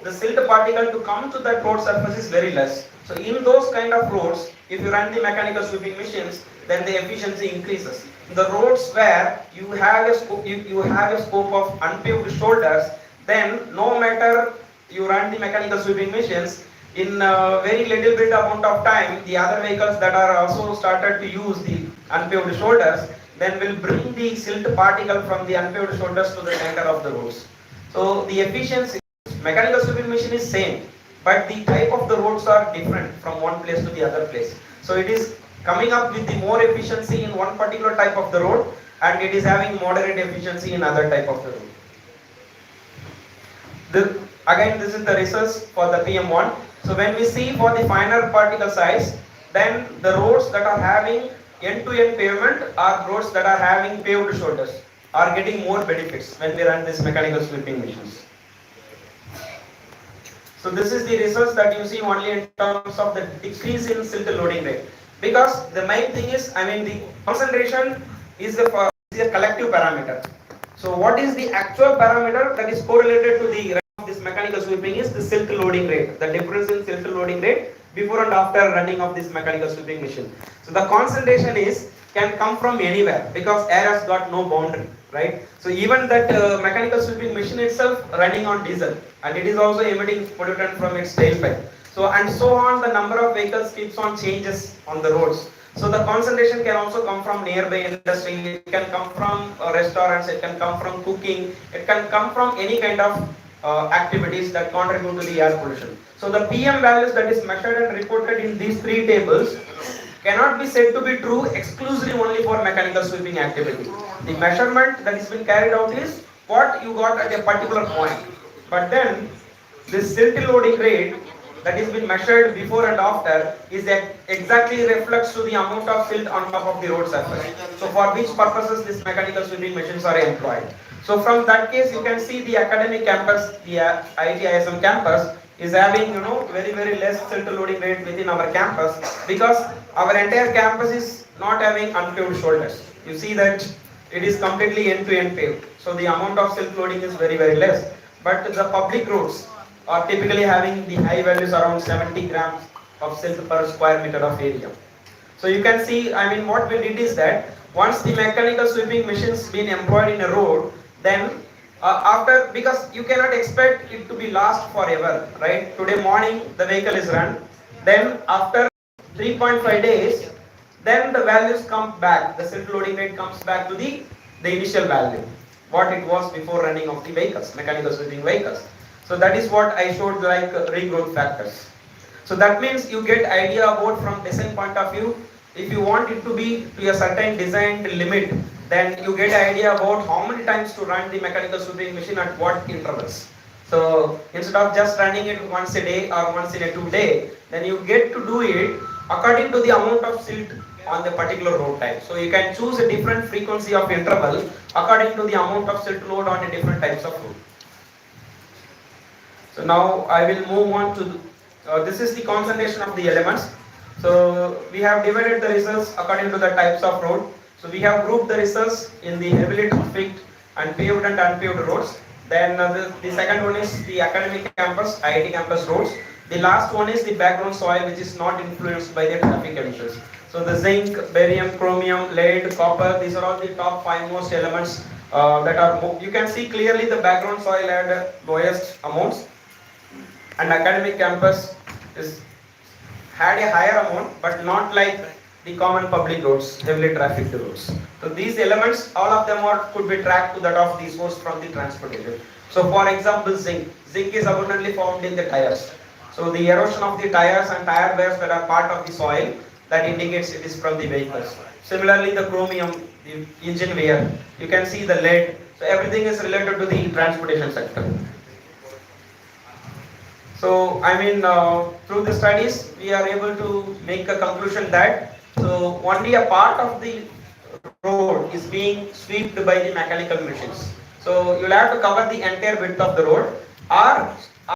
the silt particle to come to that road surface is very less. So in those kind of roads, if you run the mechanical sweeping machines, then the efficiency increases. The roads where you have a scope of unpaved shoulders, then no matter you run the mechanical sweeping machines, in very little bit amount of time, the other vehicles that are also started to use the unpaved shoulders, then will bring the silt particle from the unpaved shoulders to the center of the roads. So the efficiency, mechanical sweeping machine is same, but the type of the roads are different from one place to the other place. So it is coming up with the more efficiency in one particular type of the road, and it is having moderate efficiency in other type of the road. Again, this is the results for the PM1. So when we see for the finer particle size, then the roads that are having end-to-end pavement are roads that are having paved shoulders are getting more benefits when we run this mechanical sweeping machines. So this is the results that you see only in terms of the decrease in silt loading rate. Because the main thing is, the concentration is a collective parameter. So what is the actual parameter that is correlated to the run of this mechanical sweeping is the silt loading rate, the difference in silt loading rate before and after running of this mechanical sweeping machine. So the concentration can come from anywhere because air has got no boundary, right? So even that mechanical sweeping machine itself running on diesel, and it is also emitting pollutant from its tailpipe. So and so on, the number of vehicles keeps on changes on the roads. So the concentration can also come from nearby industry, it can come from restaurants, it can come from cooking, it can come from any kind of activities that contribute to the air pollution. So the PM values that is measured and reported in these three tables cannot be said to be true exclusively only for mechanical sweeping activity. The measurement that is being carried out is what you got at a particular point. But then this silt loading rate that is been measured before and after is that exactly reflects to the amount of silt on top of the road surface. So for which purposes these mechanical sweeping machines are employed. So from that case you can see the academic campus, the IIT ISM campus is having very less silt loading rate within our campus because our entire campus is not having unpaved shoulders. You see that it is completely end-to-end paved. So the amount of silt loading is very less. But the public roads are typically having the high values around 70 grams of silt per square meter of area. So you can see, what we did is that once the mechanical sweeping machines been employed in a road, then because you cannot expect it to be last forever, right? Today morning the vehicle is run, then after 3.5 days, then the values come back, the silt loading rate comes back to the initial value, what it was before running of the vehicles, mechanical sweeping vehicles. So that is what I showed like regrowth factors. So that means you get idea about from design point of view, if you want it to be to a certain designed limit, then you get idea about how many times to run the mechanical sweeping machine at what intervals. So instead of just running it once a day or once in a 2 day, then you get to do it according to the amount of silt on the particular road type. So you can choose a different frequency of interval according to the amount of silt load on a different types of road. So now I will move on to this is the concentration of the elements. So we have divided the results according to the types of road. So we have grouped the results in the heavily trafficked and paved and unpaved roads. Then the second one is the academic campus, IIT campus roads. The last one is the background soil which is not influenced by the traffic emissions. So the zinc, barium, chromium, lead, copper, these are all the top 5 most elements that are, you can see clearly the background soil had lowest amounts, and academic campus had a higher amount but not like the common public roads, heavily trafficked roads. So these elements, all of them could be tracked to that of the source from the transportation. So for example, zinc is abundantly found in the tires. So the erosion of the tires and tire wears that are part of the soil, that indicates it is from the vehicles. Similarly, the chromium, the engine wear, you can see the lead. So everything is related to the transportation sector. So through the studies we are able to make a conclusion that only a part of the road is being swept by the mechanical machines. So you'll have to cover the entire width of the road, or